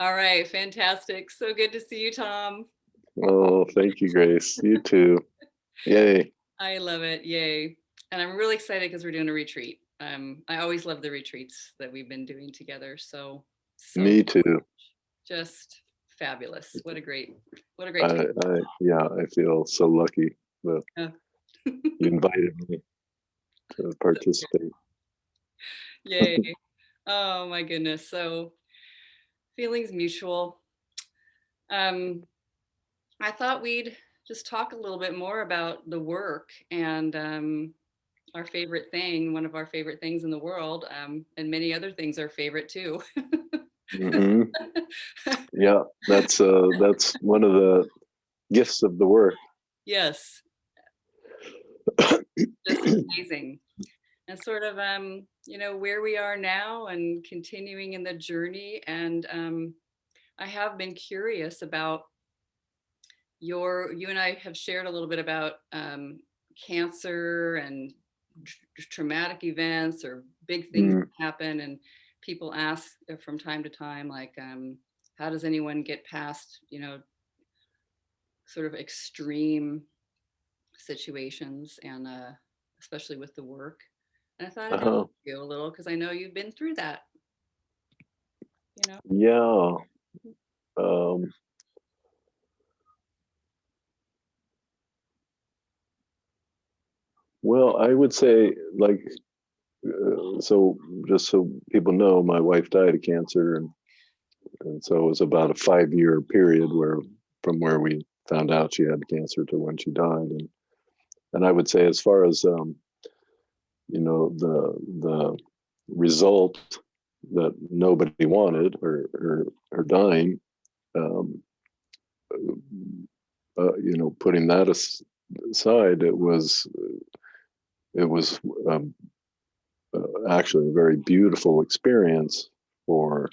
All right, fantastic. So good to see you, Tom. Oh, thank you, Grace. You too. Yay. I love it. Yay. And I'm really excited because we're doing a retreat. I always love the retreats that we've been doing together. So Me too. just fabulous. What a great time. Yeah, I feel so lucky that Yeah. you invited me to participate. Yay. Oh my goodness. So feelings mutual. Um, I thought we'd just talk a little bit more about the work and our favorite thing, one of our favorite things in the world, and many other things are favorite too. Hmm. Yeah, that's one of the gifts of the work. Yes, just amazing. And sort of, where we are now and continuing in the journey. And I have been curious about you and I have shared a little bit about cancer and traumatic events or big things Mm. happen. And people ask from time to time, like, how does anyone get past, sort of extreme situations and especially with the work. And I thought I'd ask Uh-huh. you a little because I know you've been through that, you know? Yeah. Um, well, I would say, like, so just so people know, my wife died of cancer, and so it was about a 5-year period where from where we found out she had cancer to when she died. And I would say, as far as the result that nobody wanted, her dying, um, putting that aside, it was um, actually a very beautiful experience for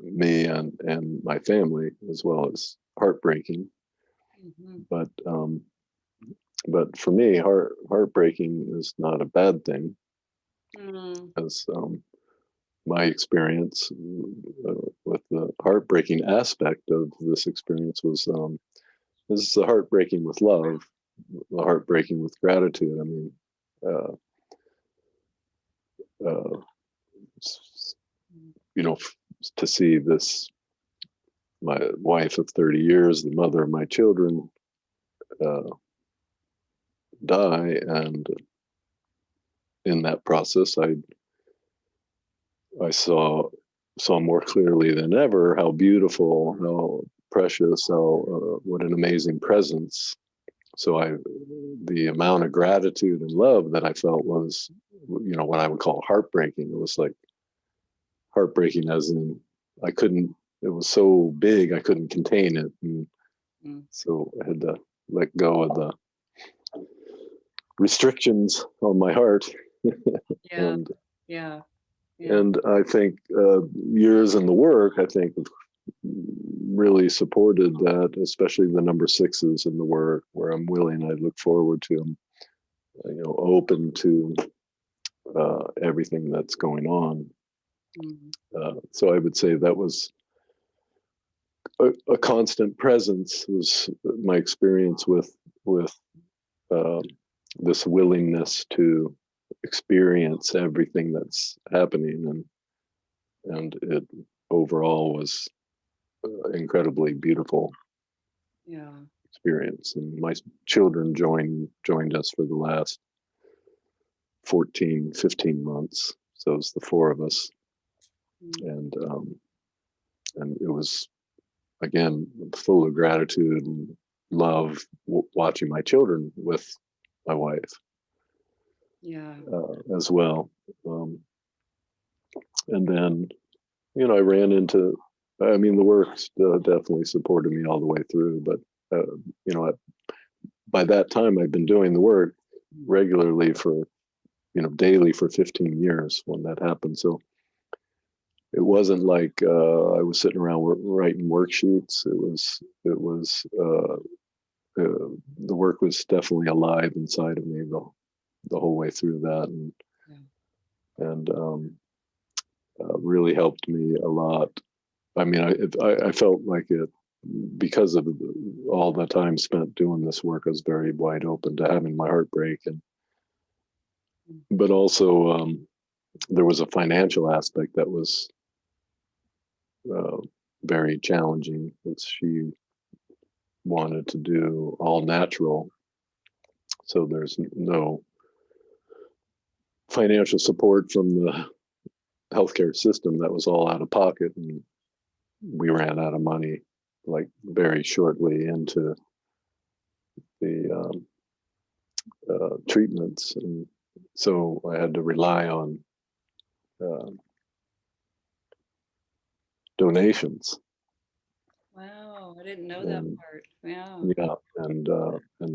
me and my family, as well as heartbreaking. Hmm. But for me, heartbreaking is not a bad thing, Mm, as my experience with the heartbreaking aspect of this experience was, this is the heartbreaking with love, the heartbreaking with gratitude. I mean, uh, uh, to see this, my wife of 30 years, the mother of my children, uh, die, and in that process, I saw more clearly than ever how beautiful, how precious, how what an amazing presence. So the amount of gratitude and love that I felt was, what I would call heartbreaking. It was like heartbreaking, as in I couldn't. It was so big I couldn't contain it, and mm. so I had to let go of the restrictions on my heart. Yeah, and yeah, yeah. and I think years in the work, I think, really supported that, especially the number sixes in the work, where I'm willing, I look forward to them, open to everything that's going on. Mm, So I would say that was a constant presence, was my experience with uh, this willingness to experience everything that's happening, and it overall was incredibly beautiful yeah. experience. And my children joined us for the last 14, 15 months. So it was the four of us, Mm, and it was, again, full of gratitude and love, watching my children with my wife yeah. as well. Um, and then, I ran into. I mean, the work definitely supported me all the way through, but you know, by that time, I'd been doing the work regularly for, daily for 15 years when that happened. So it wasn't like I was sitting around writing worksheets. The work was definitely alive inside of me the whole way through that, Yeah. and really helped me a lot I mean, I felt like it because of all the time spent doing this work. I was very wide open to having my heart break, and but also there was a financial aspect that was uh, very challenging. That she wanted to do all natural, so there's no financial support from the healthcare system. That was all out of pocket, and we ran out of money like very shortly into the treatments, and so I had to rely on uh, donations. Wow, I didn't know that And part. Yeah. yeah, and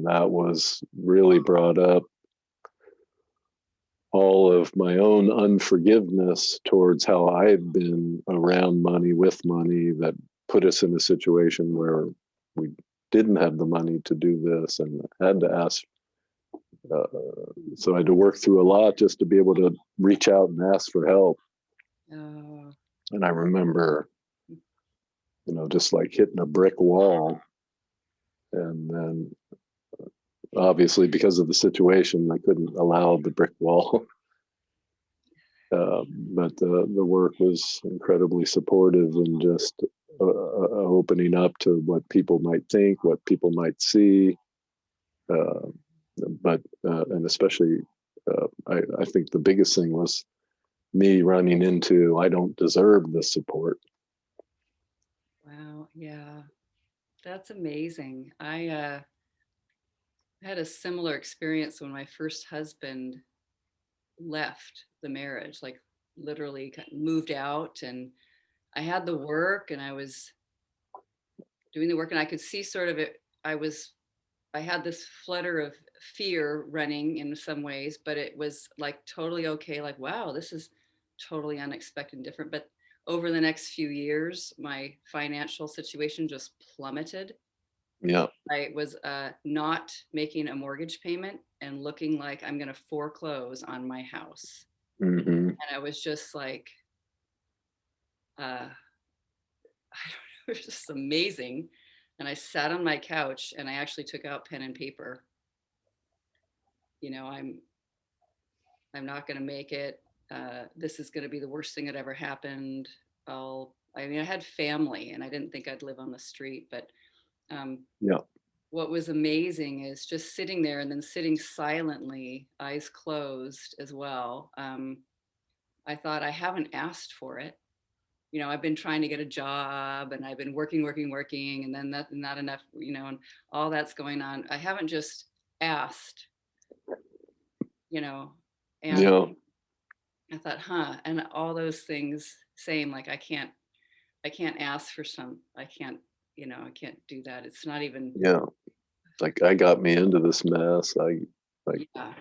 that was really brought up all of my own unforgiveness towards how I've been around money, with money, that put us in a situation where we didn't have the money to do this and had to ask. Uh, so I had to work through a lot just to be able to reach out and ask for help. Oh, And I remember, just like hitting a brick wall. And then obviously, because of the situation, I couldn't allow the brick wall. But the work was incredibly supportive and just opening up to what people might think, what people might see. Uh, and especially, I think the biggest thing was me running into, I don't deserve this support. wow. Yeah. That's amazing. I had a similar experience when my first husband left the marriage, like literally moved out, and I had the work and I was doing the work and I could see sort of it. I had this flutter of fear running in some ways, but it was like totally okay. Like, wow, this is totally unexpected and different. But over the next few years, my financial situation just plummeted. Yeah. I was not making a mortgage payment and looking like I'm going to foreclose on my house. Mm-hmm. And I was just like, I don't know, it was just amazing. And I sat on my couch and I actually took out pen and paper. You know, I'm not going to make it. This is going to be the worst thing that ever happened. I mean, I had family and I didn't think I'd live on the street, but um, Yeah. what was amazing is just sitting there and then sitting silently, eyes closed as well. I thought, I haven't asked for it. You know, I've been trying to get a job and I've been working, and then that not enough, and all that's going on. I haven't just asked, you know, and Yeah. I thought, huh, and all those things saying like I can't ask for I can't, I can't do that. It's not even. Yeah. Like, I got me into this mess. Like, Yeah.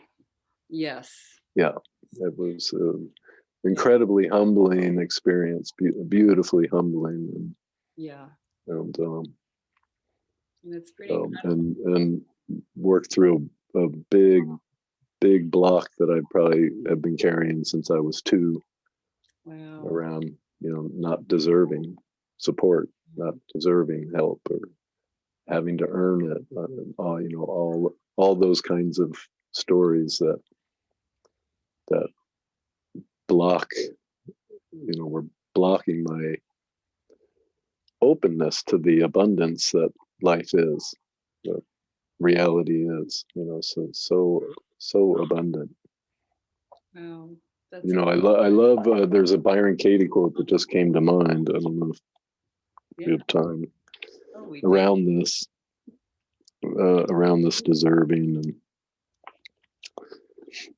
Yes. yeah, it was incredibly humbling experience, beautifully humbling, Yeah. and And it's pretty incredible. and worked through a big block that I probably have been carrying since I was 2, Wow. around not deserving support, not deserving help, or having to earn it. All those kinds of stories that block, were blocking my openness to the abundance that life is, that reality is, so abundant. Wow. That's I love, there's a Byron Katie quote that just came to mind. I don't know if you yeah. have time Oh, we do. around this deserving. And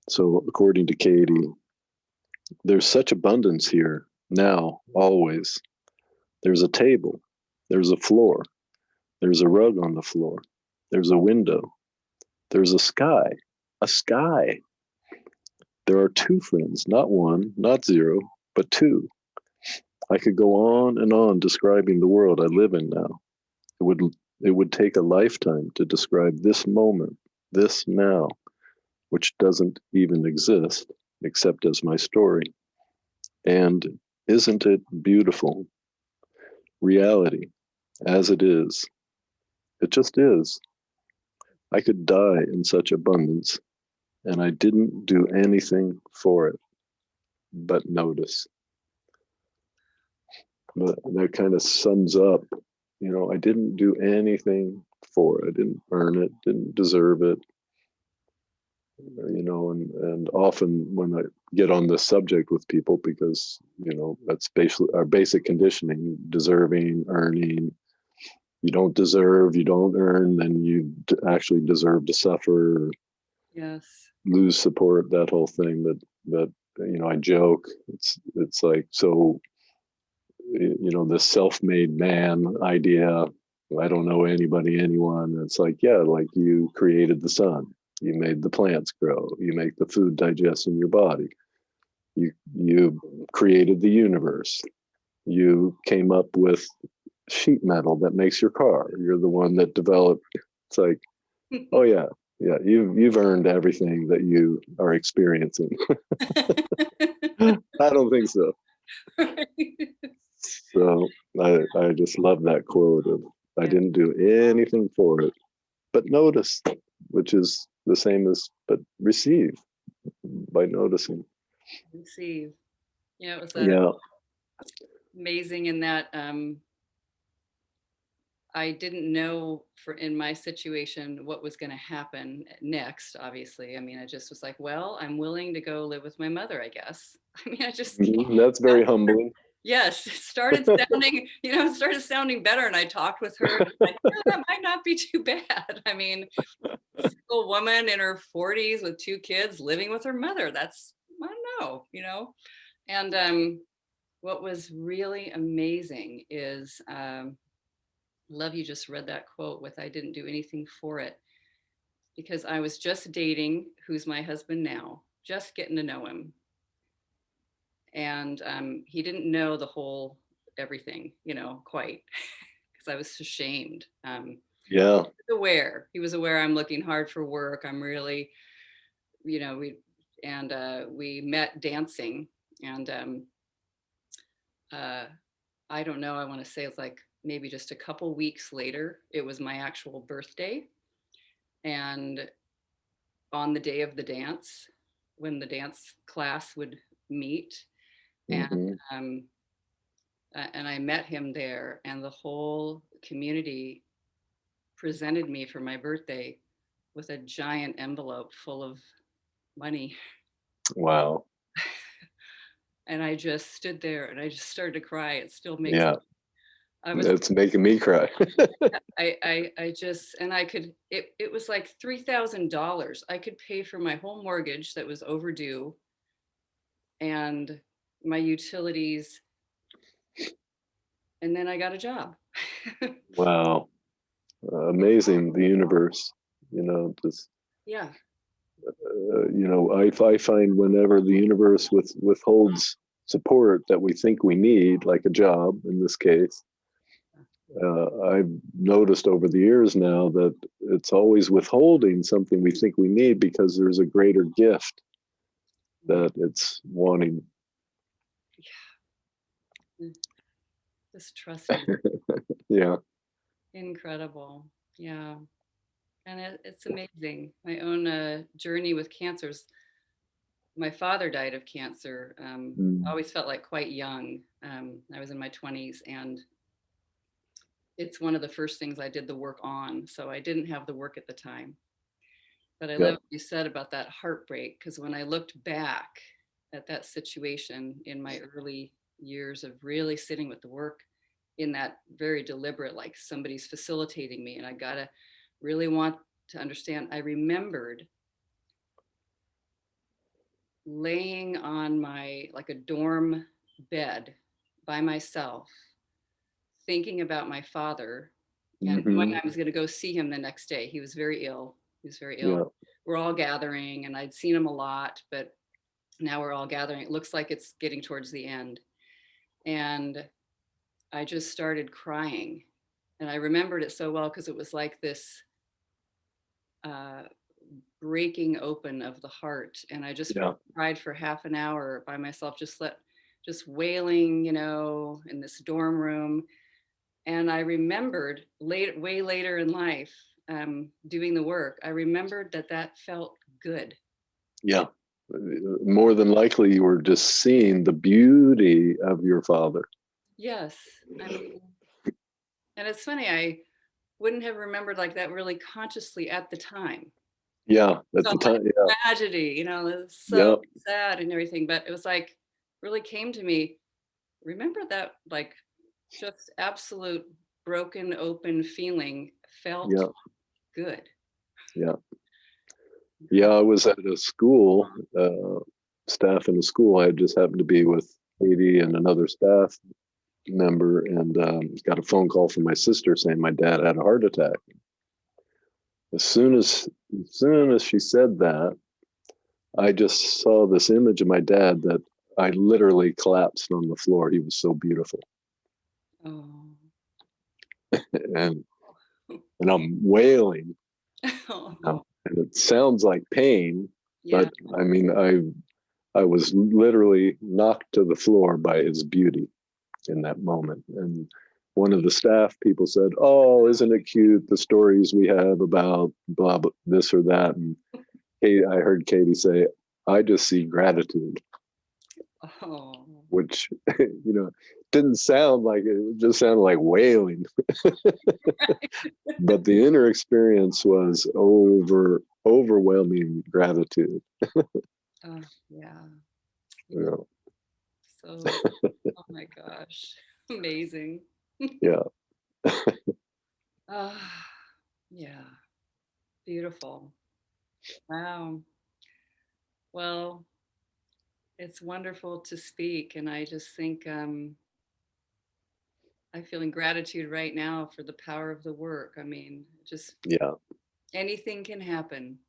so, according to Katie, there's such abundance here now, always. There's a table, there's a floor, there's a rug on the floor, there's a window, there's a sky, a sky. There are 2 friends, not 1, not 0, but 2. I could go on and on describing the world I live in now. It would it would take a lifetime to describe this moment, this now, which doesn't even exist except as my story. And isn't it beautiful? reality as it is. It just is. I could die in such abundance, and I didn't do anything for it but notice. But that kind of sums up, I didn't do anything for it. I didn't earn it, didn't deserve it. And often when I get on this subject with people, because, that's basically our basic conditioning, deserving, earning. You don't deserve, you don't earn, then you actually deserve to suffer, Yes. lose support, that whole thing. That I joke. It's like, so, this self-made man idea. I don't know anybody, anyone. It's like, yeah, like you created the sun, you made the plants grow, you make the food digest in your body, you created the universe, you came up with sheet metal that makes your car, you're the one that developed. It's like, oh yeah, yeah, you've earned everything that you are experiencing. I don't think so. So I just love that quote of, I Yeah. didn't do anything for it but notice, which is the same as but receive by noticing. Receive. Yeah, it was Yeah. amazing in that I didn't know for in my situation what was going to happen next, obviously. I mean, I just was like, well, I'm willing to go live with my mother, I guess. I mean, I just can't. That's very humbling. Yes, it started sounding, it started sounding better. And I talked with her, like, yeah, that might not be too bad. I mean, single woman in her 40s with 2 kids living with her mother. That's, I don't know. And what was really amazing is, love you just read that quote with, I didn't do anything for it, because I was just dating who's my husband now, just getting to know him. And he didn't know the whole everything, quite, because I was ashamed. Yeah. He was aware I'm looking hard for work. I'm really, we met dancing. And uh, I don't know, I want to say it's like maybe just a couple weeks later, it was my actual birthday. And on the day of the dance, when the dance class would meet, and Hmm. um, and I met him there, and the whole community presented me for my birthday with a giant envelope full of money. Wow. And I just stood there and I just started to cry. It still makes, Yeah. I was, It's making me cry. I just, and I could, it was like $3,000. I could pay for my whole mortgage that was overdue and my utilities. And then I got a job. Wow. Amazing, the universe, just, Yeah. I find whenever the universe withholds support that we think we need, like a job in this case, I've noticed over the years now that it's always withholding something we think we need because there's a greater gift that it's wanting. Yeah. Just trusting. Yeah. Incredible. Yeah. And it's amazing. My own journey with cancers. My father died of cancer. I Mm. always felt like quite young. I was in my 20s, and it's one of the first things I did the work on. So I didn't have the work at the time. But I love Yep. what you said about that heartbreak, because when I looked back at that situation in my early years of really sitting with the work in that very deliberate, like somebody's facilitating me, and I got to really want to understand, I remembered laying on my, like a dorm bed by myself, thinking about my father and knowing Hmm. I was going to go see him the next day. He was very ill. He was very ill. Yeah. We're all gathering, and I'd seen him a lot, but now we're all gathering. It looks like it's getting towards the end. And I just started crying. And I remembered it so well because it was like this uh, breaking open of the heart. And I just Yeah. cried for half an hour by myself, just wailing, in this dorm room. And I remembered way later in life, doing the work, I remembered that that felt good. Yeah. More than likely, you were just seeing the beauty of your father. Yes. I mean, and it's funny, I wouldn't have remembered like that really consciously at the time. Yeah, at Felt the like time. Yeah, tragedy, you know, it was so yeah, sad and everything, but it was like really came to me, remember that like just absolute broken open feeling felt yeah, good. yeah. Yeah, I was at a school, staff in a school. I just happened to be with Katie and another staff member, and got a phone call from my sister saying my dad had a heart attack. As soon as she said that, I just saw this image of my dad that I literally collapsed on the floor. He was so beautiful, Oh. and and I'm wailing, Oh, and it sounds like pain, yeah. but I mean, I was literally knocked to the floor by his beauty in that moment. And one of the staff people said, "Oh, isn't it cute, the stories we have about blah blah this or that?" And I heard Katie say, "I just see gratitude," Oh. which didn't sound like it just sounded like wailing. But the inner experience was overwhelming gratitude. Oh, yeah. You Yeah. know, So, oh my gosh. Amazing. yeah, Ah, yeah. Beautiful. Wow. Well, it's wonderful to speak. And I just think I'm feeling gratitude right now for the power of the work. I mean, just yeah. anything can happen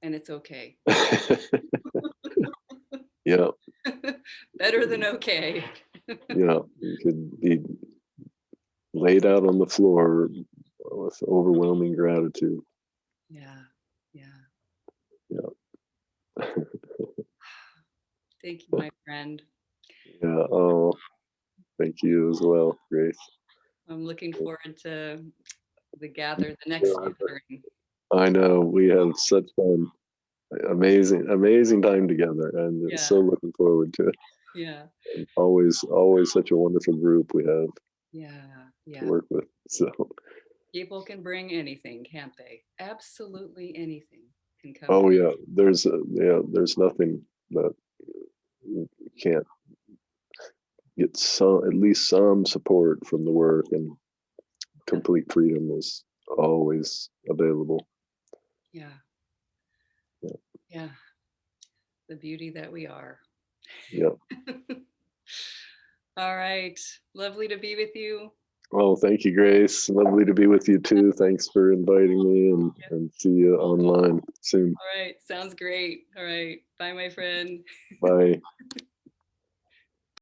and it's okay. Yeah, Better than okay. yeah. You could be laid out on the floor with overwhelming gratitude. Yeah. Yeah. Yeah, Thank you, my friend. yeah. Oh, thank you as well, Grace. I'm looking forward to the next Yeah, gathering. I know we have such fun, amazing time together, and Yeah. so looking forward to it. Yeah. Always such a wonderful group we have Yeah. to Yeah. work with. So, People can bring anything, can't they? Absolutely anything can come to. oh yeah, there's nothing that you can't get some at least some support from the work, and complete freedom is always available. Yeah. Yeah, Yeah. The beauty that we are. yeah. All right. Lovely to be with you. Well, thank you, Grace. Lovely to be with you too. Thanks for inviting me, and see you online soon. All right. Sounds great. All right. Bye, my friend. Bye.